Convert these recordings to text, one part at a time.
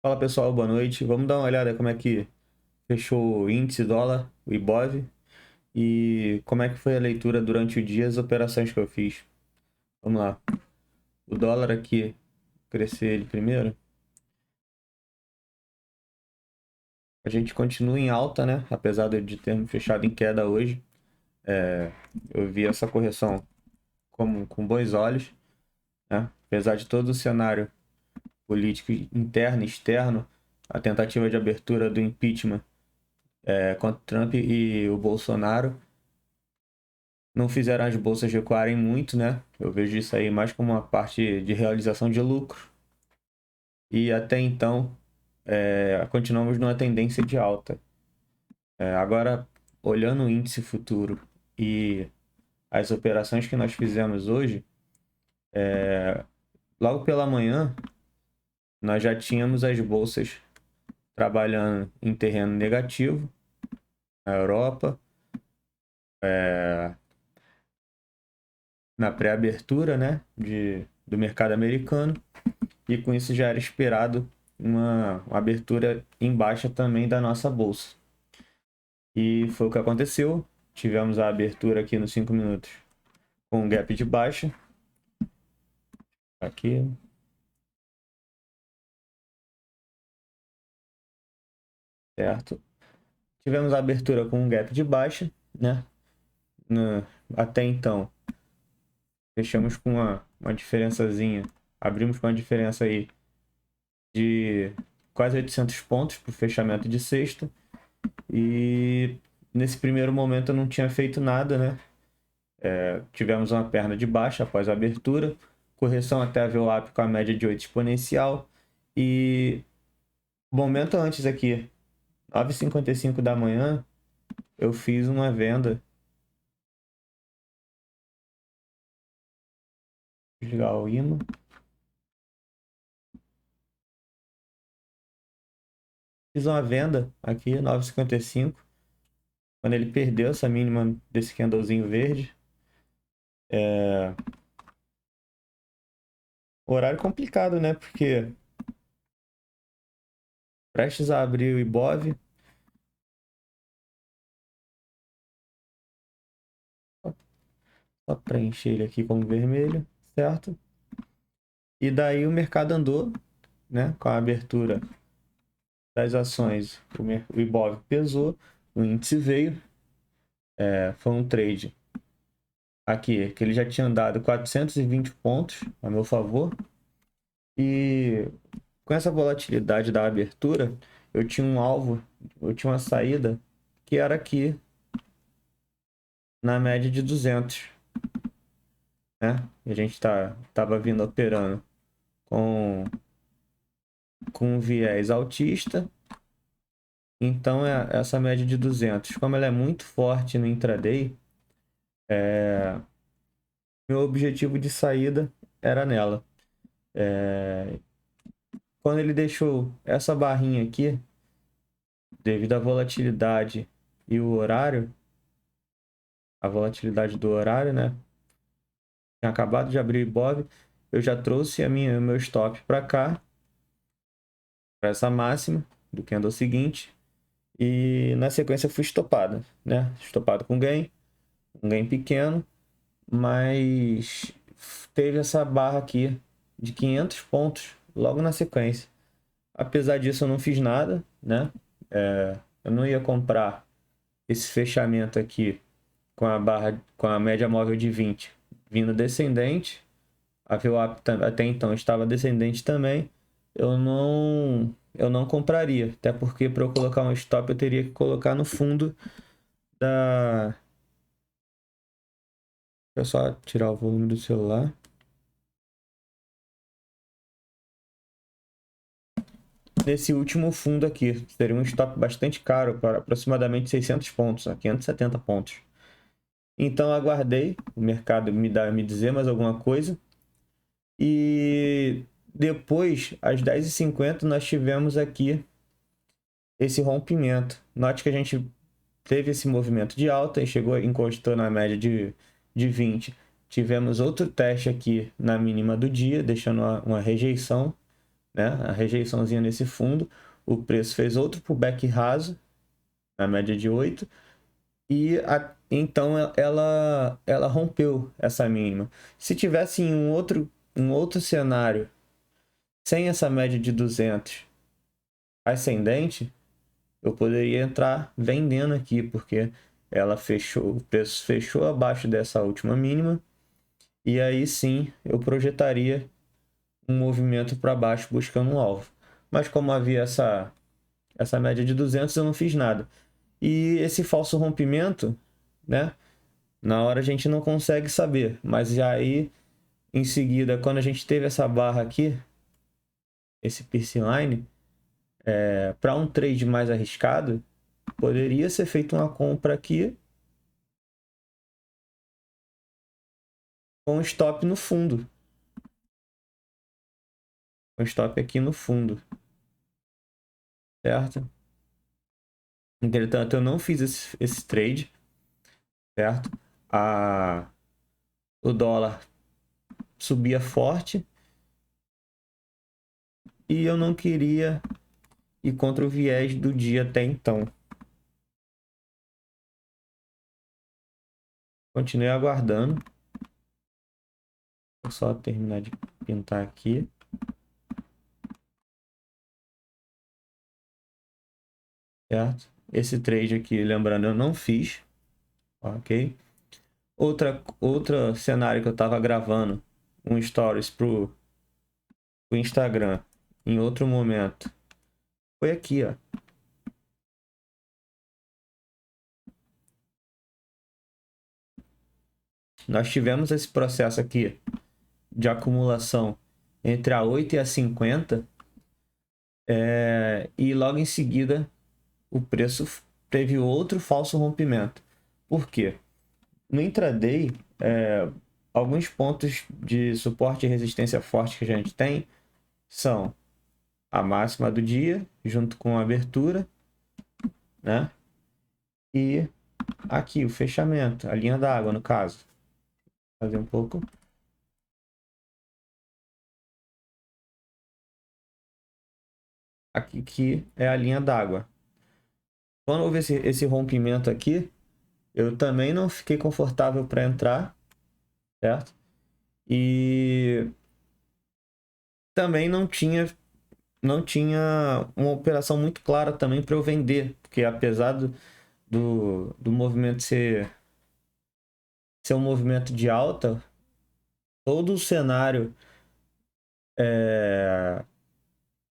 Fala pessoal, boa noite. Vamos dar uma olhada como é que fechou o índice dólar, o Ibov, e como é que foi a leitura durante o dia, as operações que eu fiz. Vamos lá. O dólar aqui, crescer ele primeiro. A gente continua em alta, né? Apesar de termos fechado em queda hoje. Eu vi essa correção com bons olhos, né? Apesar de todo o cenário político interno e externo, a tentativa de abertura do impeachment contra Trump e o Bolsonaro não fizeram as bolsas recuarem muito, né? Eu vejo isso aí mais como uma parte de realização de lucro. E até então, continuamos numa tendência de alta. Agora, olhando o índice futuro e as operações que nós fizemos hoje, logo pela manhã, nós já tínhamos as bolsas trabalhando em terreno negativo, na Europa, na pré-abertura, né, do mercado americano. E com isso já era esperado uma abertura em baixa também da nossa bolsa. E foi o que aconteceu. Tivemos a abertura aqui nos 5 minutos com um gap de baixa. Aqui. Certo. Tivemos a abertura com um gap de baixa, né? Até então, fechamos com uma diferençazinha. Abrimos com uma diferença aí de quase 800 pontos para o fechamento de sexta. E nesse primeiro momento eu não tinha feito nada, né? Tivemos uma perna de baixa após a abertura, correção até a VWAP com a média de 8 exponencial. E momento antes aqui, 9h55 da manhã, eu fiz uma venda. Vou desligar o imã. Fiz uma venda aqui, 9h55, quando ele perdeu essa mínima desse candlezinho verde. Horário complicado, né? Porque prestes a abrir o Ibov. Só preencher ele aqui como vermelho, certo? E daí o mercado andou, né? Com a abertura das ações, o Ibov pesou, o índice veio. Foi um trade aqui que ele já tinha dado 420 pontos a meu favor. E com essa volatilidade da abertura, eu tinha um alvo, eu tinha uma saída que era aqui na média de 200, né? E a gente tava vindo operando com um viés altista. Então, essa média de 200, como ela é muito forte no intraday, meu objetivo de saída era nela. Quando ele deixou essa barrinha aqui, devido à volatilidade e o horário, a volatilidade do horário, né? Tinha acabado de abrir o Ibov, eu já trouxe o meu stop para cá, para essa máxima do candle seguinte, e na sequência fui estopado, né? Estopado com gain, um gain pequeno, mas teve essa barra aqui de 500 pontos logo na sequência. Apesar disso, eu não fiz nada, né? Eu não ia comprar esse fechamento aqui com a média móvel de 20 vindo descendente. A VWAP até então estava descendente também. Eu não compraria, até porque para eu colocar um stop eu teria que colocar no fundo da... Deixa eu só tirar o volume do celular. Nesse último fundo aqui, seria um stop bastante caro, para aproximadamente 600 pontos, 570 pontos. Então aguardei o mercado me dizer mais alguma coisa. E depois, às 10h50, nós tivemos aqui esse rompimento. Note que a gente teve esse movimento de alta e encostou na média de 20. Tivemos outro teste aqui na mínima do dia, deixando uma rejeição né? A rejeiçãozinha nesse fundo. O preço fez outro pullback raso, na média de 8. Então ela rompeu essa mínima. Se tivesse em um outro cenário, sem essa média de 200 ascendente, eu poderia entrar vendendo aqui, porque ela fechou, o preço fechou abaixo dessa última mínima. E aí sim eu projetaria um movimento para baixo buscando um alvo. Mas como havia essa média de 200, eu não fiz nada. E esse falso rompimento, né? Na hora a gente não consegue saber, mas já aí em seguida, quando a gente teve essa barra aqui, esse piercing line, para um trade mais arriscado, poderia ser feita uma compra aqui com stop no fundo. Com stop aqui no fundo, certo? Entretanto, eu não fiz esse trade, certo? O dólar subia forte e eu não queria ir contra o viés do dia até então. Continuei aguardando. Vou só terminar de pintar aqui. Certo? Esse trade aqui, lembrando, eu não fiz. Ok? Outro cenário que eu estava gravando um stories pro Instagram em outro momento foi aqui, ó. Nós tivemos esse processo aqui de acumulação entre a 8 e a 50 e logo em seguida o preço teve outro falso rompimento. Por quê? No intraday, alguns pontos de suporte e resistência forte que a gente tem são a máxima do dia, junto com a abertura, né? E aqui o fechamento, a linha d'água, no caso. Vou fazer um pouco. Aqui que é a linha d'água. Quando houve esse rompimento aqui, eu também não fiquei confortável para entrar, certo? E também não tinha uma operação muito clara também para eu vender, porque apesar do movimento ser um movimento de alta, todo o cenário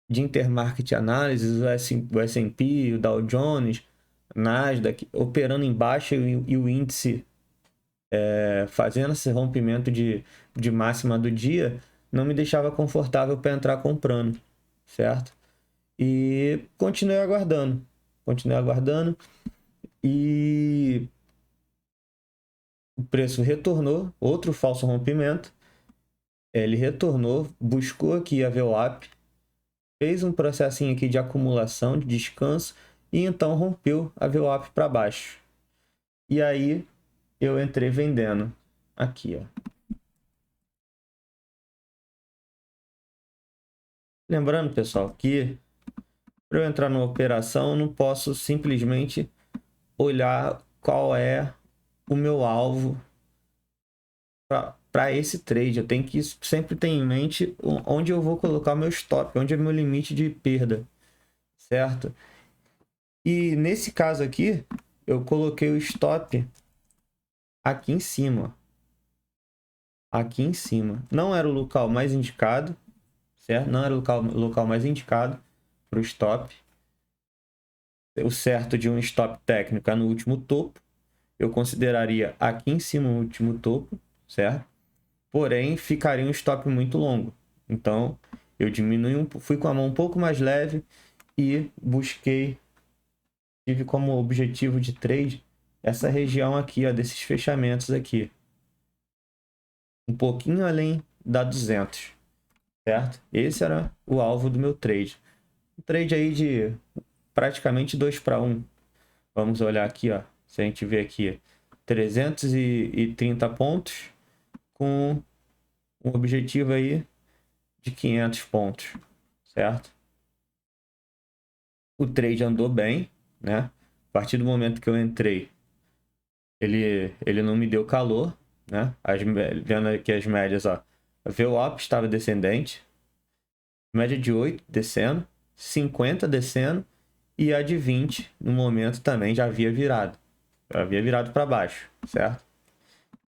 de intermarket analysis, o S&P, o Dow Jones, Nasdaq, operando em baixa e o índice fazendo esse rompimento de máxima do dia, não me deixava confortável para entrar comprando, certo? E continuei aguardando e o preço retornou, outro falso rompimento, ele retornou, buscou aqui a VWAP, fez um processinho aqui de acumulação, de descanso, e então rompeu a VWAP para baixo. E aí eu entrei vendendo aqui, ó. Lembrando, pessoal, que para eu entrar numa operação, eu não posso simplesmente olhar qual é o meu alvo para esse trade. Eu tenho que sempre ter em mente onde eu vou colocar o meu stop, onde é o meu limite de perda, certo? E nesse caso aqui, eu coloquei o stop aqui em cima. Aqui em cima. Não era o local mais indicado, certo? Não era o local mais indicado para o stop. O certo de um stop técnico é no último topo. Eu consideraria aqui em cima o último topo, certo? Porém, ficaria um stop muito longo. Então, eu fui com a mão um pouco mais leve e tive como objetivo de trade essa região aqui, ó, desses fechamentos aqui. Um pouquinho além da 200, certo? Esse era o alvo do meu trade. Um trade aí de praticamente 2 para 1. Vamos olhar aqui, ó. Se a gente vê aqui, 330 pontos com um objetivo aí de 500 pontos, certo? O trade andou bem, né? A partir do momento que eu entrei, ele não me deu calor, né? Vendo aqui as médias, ó. A VWAP estava descendente, média de 8 descendo, 50 descendo e a de 20 no momento também já havia virado. Já havia virado para baixo, certo?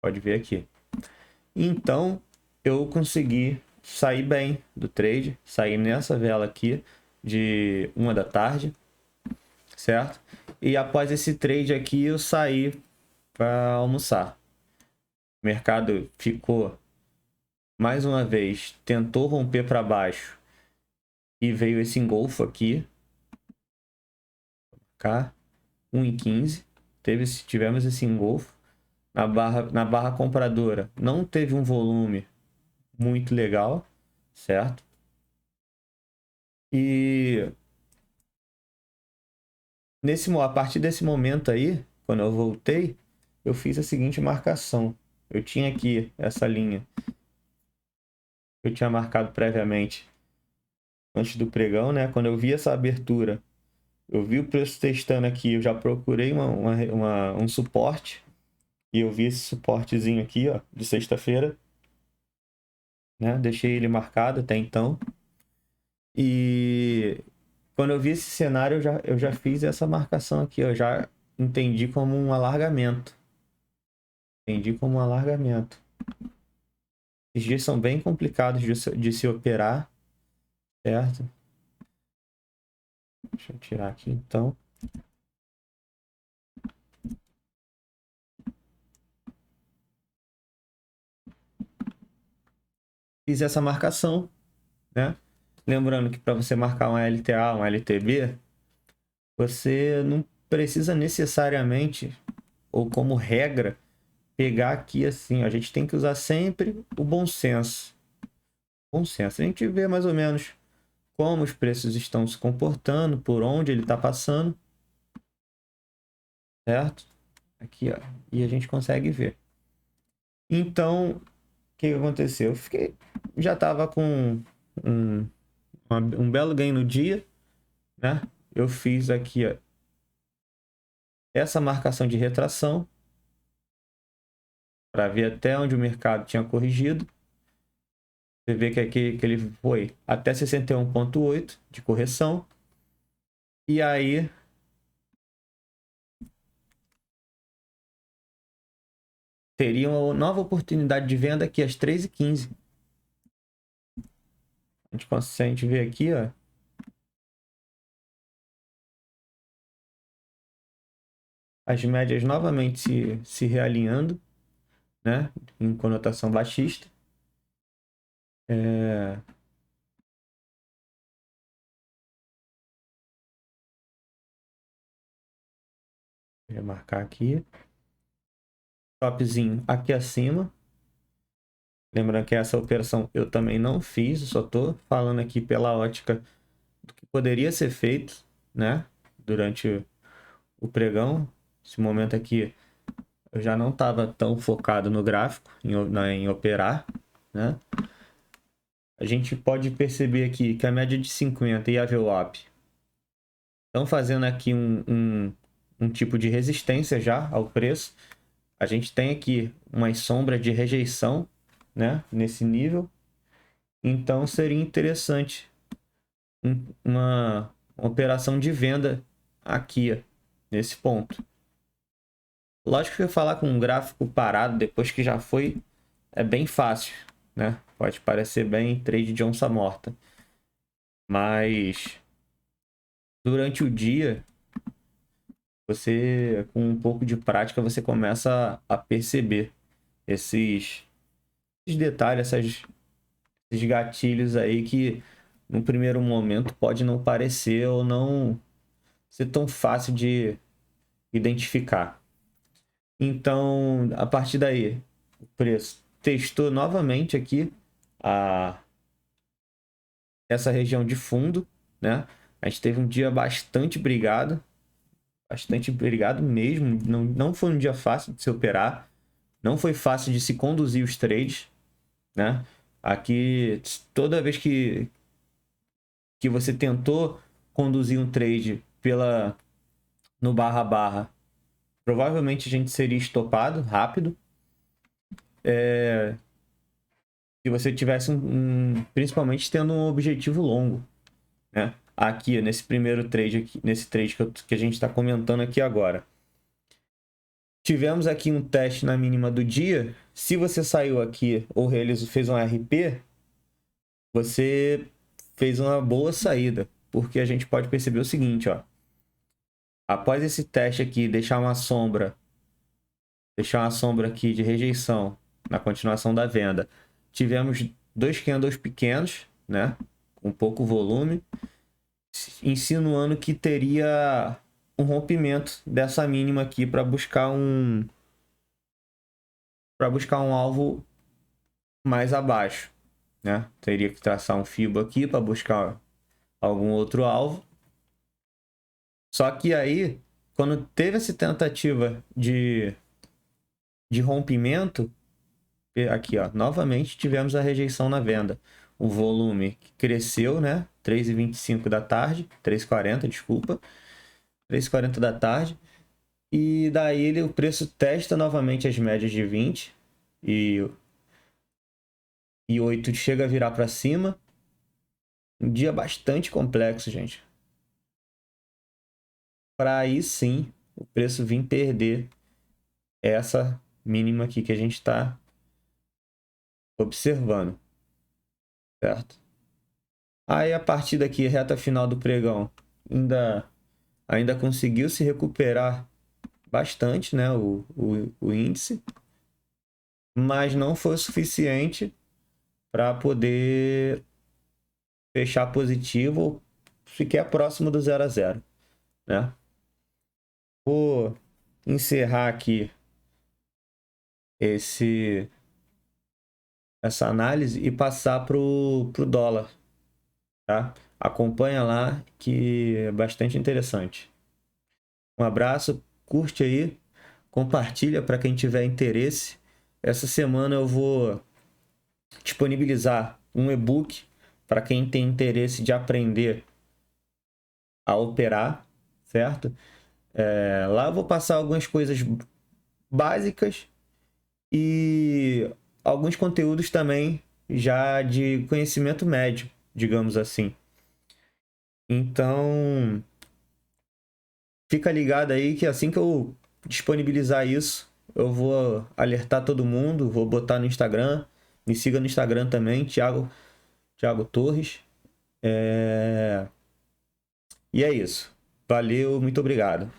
Pode ver aqui. Então, eu consegui sair bem do trade, sair nessa vela aqui de 1 da tarde, certo? E após esse trade aqui, eu saí para almoçar. O mercado ficou, mais uma vez, tentou romper para baixo e veio esse engolfo aqui, cá, 1,15. Tivemos esse engolfo. Na barra compradora não teve um volume muito legal, certo? E a partir desse momento aí, quando eu voltei, eu fiz a seguinte marcação. Eu tinha aqui essa linha que eu tinha marcado previamente antes do pregão, né? Quando eu vi essa abertura, eu vi o preço testando aqui, eu já procurei um suporte e eu vi esse suportezinho aqui, ó, de sexta-feira, né? Deixei ele marcado até então. E quando eu vi esse cenário, eu já fiz essa marcação aqui, eu já entendi como um alargamento. Entendi como um alargamento. Esses dias são bem complicados de se operar, certo? Deixa eu tirar aqui então. Fiz essa marcação, né? Lembrando que para você marcar um LTA, um LTB, você não precisa necessariamente, ou como regra, pegar aqui assim. A gente tem que usar sempre o bom senso. Bom senso. A gente vê mais ou menos como os preços estão se comportando, por onde ele está passando, certo? Aqui, ó. E a gente consegue ver. Então, o que aconteceu? Já estava com um belo ganho no dia, né? Eu fiz aqui, ó, essa marcação de retração para ver até onde o mercado tinha corrigido. Você vê que aqui que ele foi até 61,8 de correção. E aí teria uma nova oportunidade de venda aqui às 3h15. Se a gente ver aqui, ó, as médias novamente se realinhando, né? Em conotação baixista. Vou marcar aqui. Topzinho aqui acima. Lembrando que essa operação eu também não fiz, eu só estou falando aqui pela ótica do que poderia ser feito, né? Durante o pregão. Esse momento aqui eu já não estava tão focado no gráfico, em operar, né? A gente pode perceber aqui que a média de 50 e a VWAP estão fazendo aqui um tipo de resistência já ao preço. A gente tem aqui uma sombra de rejeição, né, nesse nível. Então seria interessante uma operação de venda aqui, ó, nesse ponto. Lógico que falar com um gráfico parado depois que já foi é bem fácil, né? Pode parecer bem trade de onça morta. Mas durante o dia, você, com um pouco de prática, você começa a perceber esses detalhes, esses gatilhos aí que no primeiro momento pode não parecer ou não ser tão fácil de identificar. Então, a partir daí, o preço testou novamente aqui essa região de fundo, né? A gente teve um dia bastante brigado mesmo. Não foi um dia fácil de se operar, não foi fácil de se conduzir os trades, né? Aqui, toda vez que que você tentou conduzir um trade no barra barra, provavelmente a gente seria estopado rápido. Se você tivesse principalmente tendo um objetivo longo, né? Aqui, nesse primeiro trade, nesse trade que a gente está comentando aqui agora. Tivemos aqui um teste na mínima do dia. Se você saiu aqui ou fez um RP, você fez uma boa saída, porque a gente pode perceber o seguinte, ó. Após esse teste aqui, deixar uma sombra aqui de rejeição na continuação da venda, tivemos 2 candles pequenos, né, com pouco volume, insinuando que teria um rompimento dessa mínima aqui para buscar um alvo mais abaixo, né? Teria que traçar um Fibo aqui para buscar algum outro alvo. Só que aí, quando teve essa tentativa de rompimento, aqui, ó, novamente tivemos a rejeição na venda. O volume que cresceu, né? 3h25 da tarde, 3h40, desculpa. 3h40 da tarde. E daí o preço testa novamente as médias de 20 e 8 chega a virar para cima. Um dia bastante complexo, gente. Para aí sim o preço vir perder essa mínima aqui que a gente está observando, certo? Aí a partir daqui, reta final do pregão, ainda conseguiu se recuperar bastante, né, o índice, mas não foi o suficiente para poder fechar positivo ou sequer próximo do 0 a 0, né? Vou encerrar aqui essa análise e passar pro dólar, tá? Acompanha lá que é bastante interessante. Um abraço, curte aí, compartilha para quem tiver interesse. Essa semana eu vou disponibilizar um e-book para quem tem interesse de aprender a operar, certo? Lá eu vou passar algumas coisas básicas e alguns conteúdos também já de conhecimento médio, digamos assim. Então, fica ligado aí que assim que eu disponibilizar isso, eu vou alertar todo mundo, vou botar no Instagram. Me siga no Instagram também, Thiago Torres. E é isso. Valeu, muito obrigado.